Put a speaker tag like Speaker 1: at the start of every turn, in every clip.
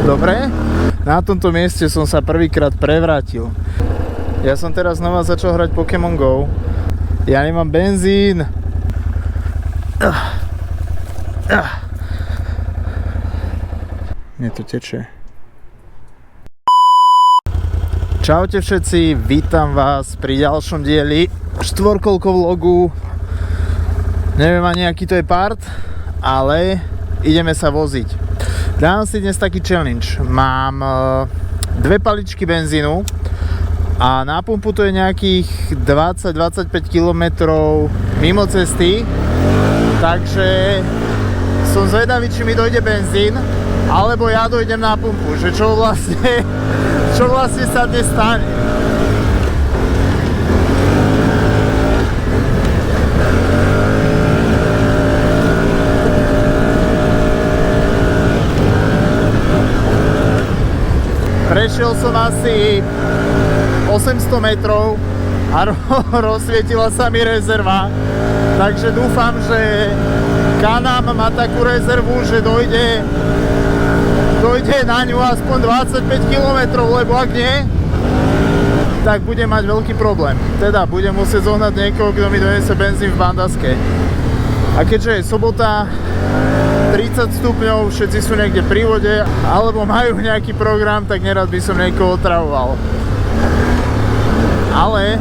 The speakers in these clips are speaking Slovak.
Speaker 1: Dobre, na tomto mieste som sa prvýkrát prevrátil. Ja som teraz znova začal hrať Pokémon Go. Ja nemám benzín. Mne to teče. Čaute všetci, vítam vás pri ďalšom dieli štvorkolko vlogu. Neviem ani aký to je part, ale ideme sa voziť. Dám si dnes taký challenge. Mám 2 paličky benzínu a na pumpu to je nejakých 20-25 km mimo cesty, takže som zvedavý, či mi dojde benzín alebo ja dojdem na pumpu, že čo vlastne sa dnes stane. Prešiel som asi 800 metrov a rozsvietila sa mi rezerva, takže dúfam, že Canam má takú rezervu, že dojde na ňu aspoň 25 km, lebo ak nie, tak budem mať veľký problém. Teda budem musieť zohnať niekoho, kto mi donese benzín v Bandaske. A keďže je sobota, 30 stupňov, všetci sú niekde pri vode alebo majú nejaký program, tak nerad by som niekoho otravoval. Ale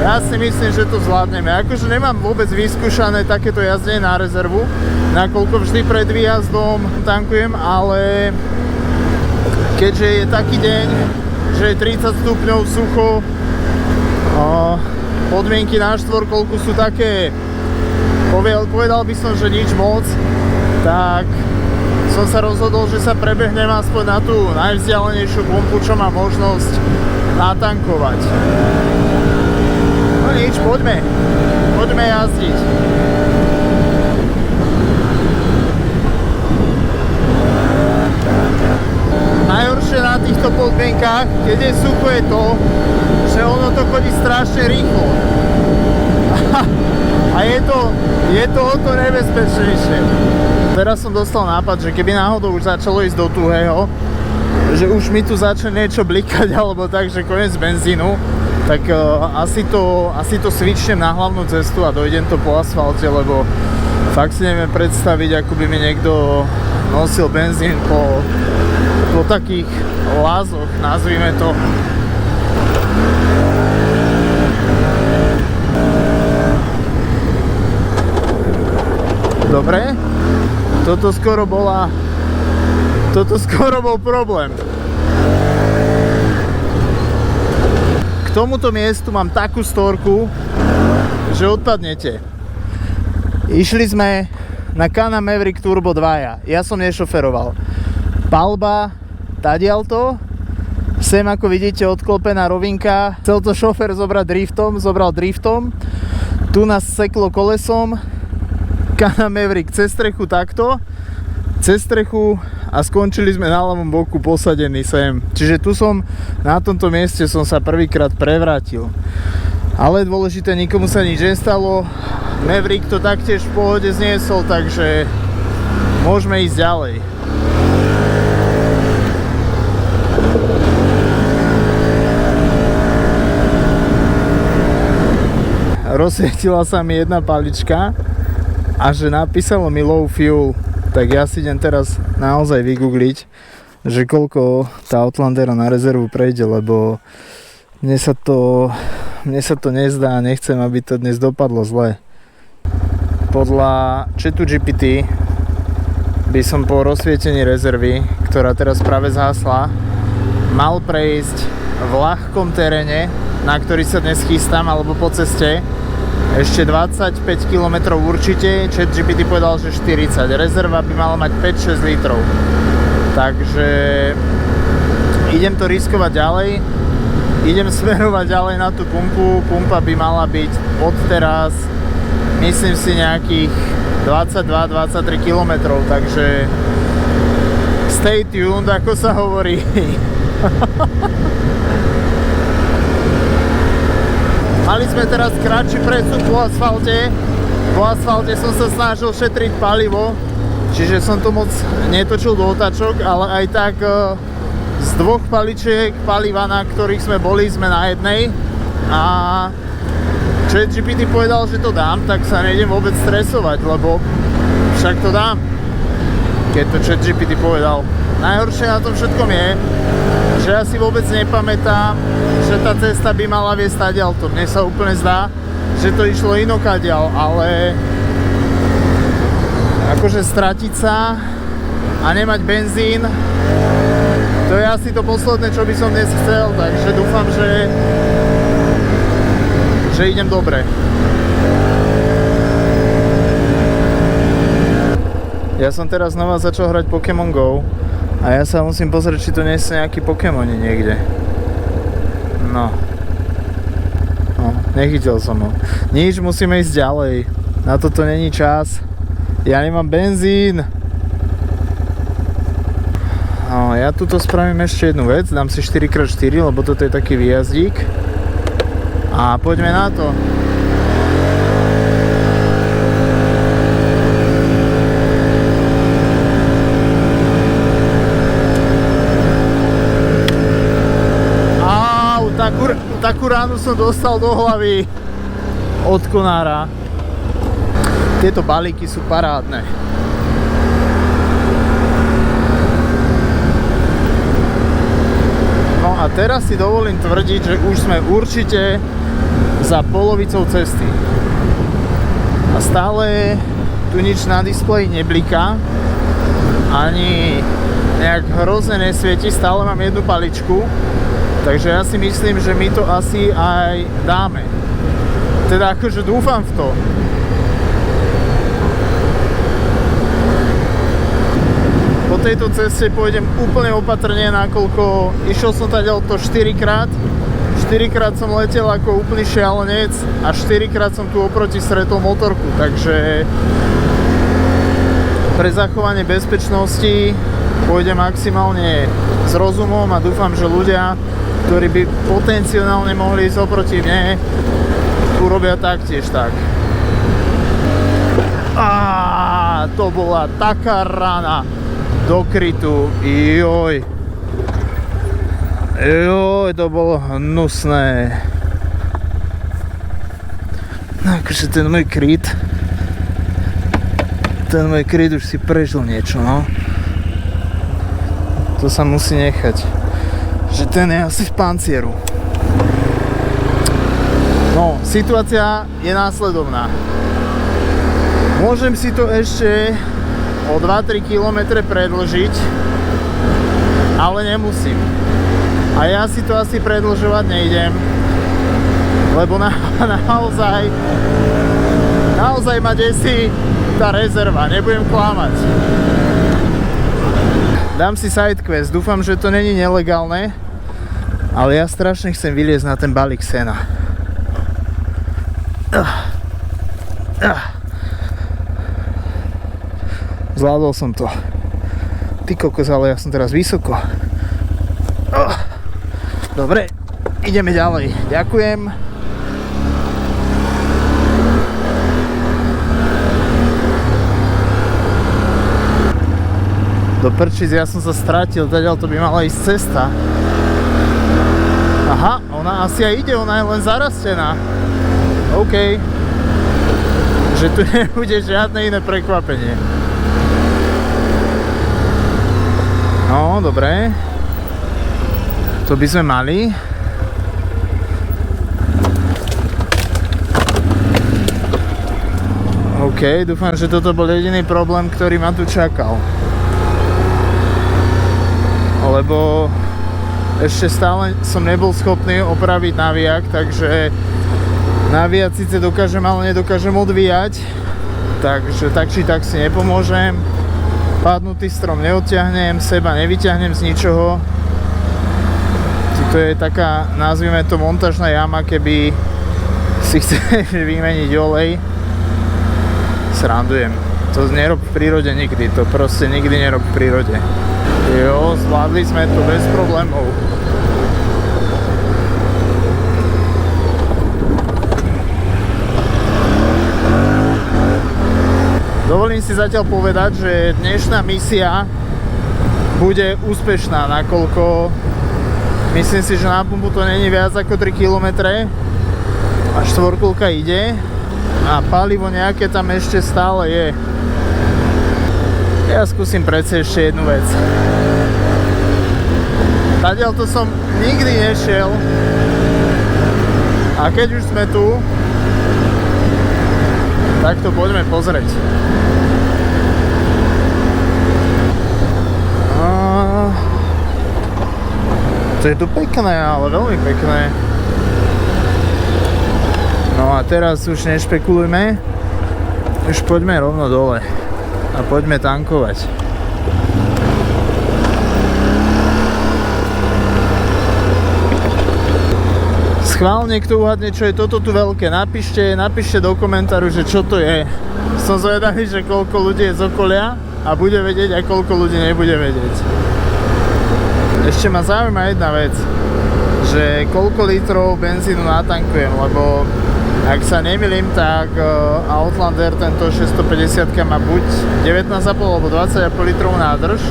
Speaker 1: ja si myslím, že to zvládneme. Akože nemám vôbec vyskúšané takéto jazdenie na rezervu, nakoľko vždy pred výjazdom tankujem, ale keďže je taký deň, že je 30 stupňov sucho, podmienky na štvorkolku sú také, povedal by som, že nič moc, tak som sa rozhodol, že sa prebehnem aspoň na tú najvzdialenejšiu pumpu, čo má možnosť natankovať. No nič, poďme jazdiť. Najhoršie na týchto podmienkách, keď je sucho, je to, že ono to chodí strašne rýchlo. A je to o to nebezpečnejšie. Teraz som dostal nápad, že keby náhodou už začalo ísť do tuhého, že už mi tu začne niečo blikať alebo tak, že koniec benzínu, tak asi to switchnem na hlavnú cestu a dojdem to po asfalte, lebo fakt si neviem predstaviť, ako by mi niekto nosil benzín po takých lázoch, nazvime to. Dobre, toto skoro bol problém. K tomuto miestu mám takú storku, že odpadnete. Išli sme na Can-Am Maverick Turbo 2. Ja som nešoferoval. Palba tadialto, sem ako vidíte odklopená rovinka. Chcel to šofér zobral driftom. Tu nás seklo kolesom. Can-Am Maverick cez strechu takto, cez strechu a skončili sme na ľavom boku posadení sem. Čiže tu na tomto mieste som sa prvýkrát prevrátil. Ale dôležité, nikomu sa nič nestalo. Maverick to taktiež v pohode zniesol, takže môžeme ísť ďalej. Rozsvietila sa mi jedna palička a že napísalo mi low fuel, tak ja si idem teraz naozaj vygoogliť, že koľko tá Outlandera na rezervu prejde, lebo mne sa to nezdá a nechcem, aby to dnes dopadlo zle. Podľa ChatGPT by som po rozsvietení rezervy, ktorá teraz práve zhasla, mal prejsť v ľahkom teréne, na ktorý sa dnes chystám, alebo po ceste, ešte 25 km určite. ChatGPT povedal, že 40. Rezerva by mala mať 5-6 litrov. Takže idem to riskovať ďalej. Idem smerovať ďalej na tú pumpu. Pumpa by mala byť od teraz, myslím si, nejakých 22-23 km. Takže stay tuned, ako sa hovorí. Mali sme teraz kratší prestup po asfalte. Po asfalte som sa snažil šetriť palivo, čiže som to moc netočil do otáčok, ale aj tak z 2 paličiek paliva, na ktorých sme boli, sme na jednej a ChatGPT povedal, že to dám, tak sa nejdem vôbec stresovať, lebo však to dám, keď to ChatGPT povedal. Najhoršie na tom všetkom je, že ja si vôbec nepamätám, že tá cesta by mala viesť tadiaľto. Mne sa úplne zdá, že to išlo inokadiaľ, ale akože stratiť sa a nemať benzín, to je asi to posledné, čo by som dnes chcel, takže dúfam, že idem dobre. Ja som teraz znova začal hrať Pokémon Go a ja sa musím pozrieť, či to nie sú nejakí Pokémoni niekde. No, nechytil som ho. Nič, musíme ísť ďalej. Na toto není čas. Ja nemám benzín. No, ja tuto spravím ešte jednu vec. Dám si 4x4, lebo toto je taký výjazdík. A poďme na to. Takú ránu som dostal do hlavy od konára. Tieto balíky sú parádne. No a teraz si dovolím tvrdiť, že už sme určite za polovicou cesty. A stále tu nič na displeji nebliká, ani nejak hrozne nesvieti, stále mám jednu paličku. Takže ja si myslím, že my to asi aj dáme. Teda akože dúfam v to. Po tejto ceste pôjdem úplne opatrne, nakoľko išiel som taďalto 4-krát. 4-krát som letel ako úplný šialenec a 4-krát som tu oproti stretol motorku. Takže pre zachovanie bezpečnosti pôjdem maximálne s rozumom a dúfam, že ľudia, ktorí by potenciálne mohli ísť oproti mne, urobia taktiež tak. To bola taká rana do krytu. Joj, to bolo hnusné. Akože ten môj kryt už si prežil niečo, no. To sa musí nechať. Že ten je asi v pancieru. No, situácia je následovná. Môžem si to ešte o 2-3 km predĺžiť, ale nemusím. A ja si to asi predĺžovať nejdem, lebo naozaj ma desí tá rezerva, nebudem klamať. Dám si sidequest, dúfam, že to není nelegálne, ale ja strašne chcem vyliezť na ten balík sena. Zvládol som to. Ty kokos, ale ja som teraz vysoko. Dobre, ideme ďalej. Ďakujem. Do prčíc, ja som sa stratil, teda to by mala ísť cesta. Aha, ona asi aj ide, ona je len zarastená. OK. Že tu nebude žiadne iné prekvapenie. No, dobre. To by sme mali. OK, dúfam, že toto bol jediný problém, ktorý ma tu čakal. Lebo ešte stále som nebol schopný opraviť naviak, takže naviať síce dokážem, ale nedokážem odvíjať, takže tak či tak si nepomôžem. Padnutý strom neodtiahnem, seba nevyťahnem z ničoho. To je taká, nazvime to, montážna jama, keby si chceš vymeniť olej. Srandujem, to nerob v prírode nikdy, to proste nikdy nerob v prírode. Jo, zvládli sme to bez problémov. Dovolím si zatiaľ povedať, že dnešná misia bude úspešná, nakoľko myslím si, že na pumpu to není viac ako 3 km a štvorkulka ide a palivo nejaké tam ešte stále je. Ja skúsim predsa ešte jednu vec. Tadiaľ to som nikdy nešiel a keď už sme tu, tak to poďme pozrieť. To je tu pekné, ale veľmi pekné. No a teraz už nešpekulujme, už poďme rovno dole a poďme tankovať. Schválne, kto uhadne, čo je toto tu veľké, napíšte do komentáru, že čo to je. Som zvedavý, že koľko ľudí je z okolia a bude vedieť a koľko ľudí nebude vedieť. Ešte ma zaujíma jedna vec, že koľko litrov benzínu natankujem, lebo ak sa nemýlim, tak Outlander tento 650 má buď 19,5 alebo 20,5 litrov nádrž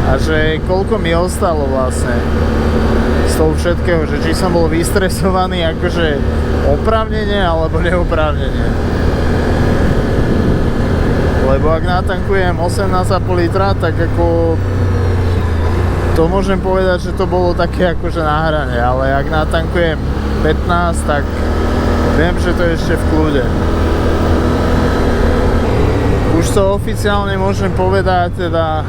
Speaker 1: a že koľko mi ostalo vlastne z toho všetkého, že či som bol vystresovaný akože oprávnene alebo neoprávnene. Lebo ak natankujem 18,5 litra, tak ako to môžem povedať, že to bolo také akože na hrane, ale ak natankujem 15, tak viem, že to je ešte v kľude. Už to oficiálne môžem povedať, teda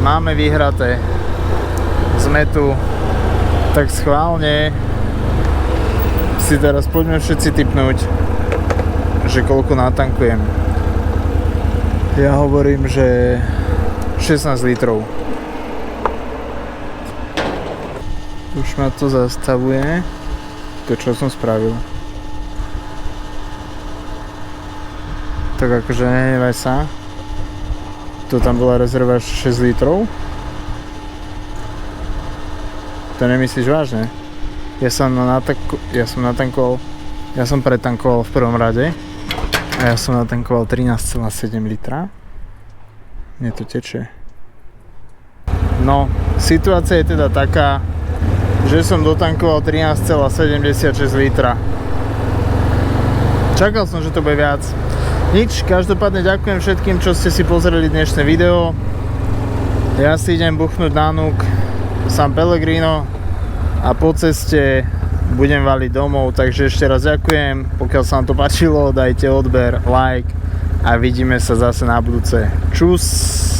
Speaker 1: máme vyhraté. Sme tu. Tak schválne si teraz poďme všetci tipnúť, že koľko natankujem. Ja hovorím, že 16 litrov. Už ma to zastavuje. To, čo som spravil. Tak akože nehnevaj sa. To tam bola rezerva 6 litrov. To nemyslíš vážne? Ja som pretankoval v prvom rade a ja som natankoval 13,7 litra. Mne to teče. No, situácia je teda taká, že som dotankoval 13,76 litra. Čakal som, že to bude viac. Nič, každopádne ďakujem všetkým, čo ste si pozreli dnešné video. Ja si idem buchnúť na núk San Pellegrino a po ceste budem valiť domov, takže ešte raz ďakujem. Pokiaľ sa vám to páčilo, dajte odber, like a vidíme sa zase na budúce. Čus!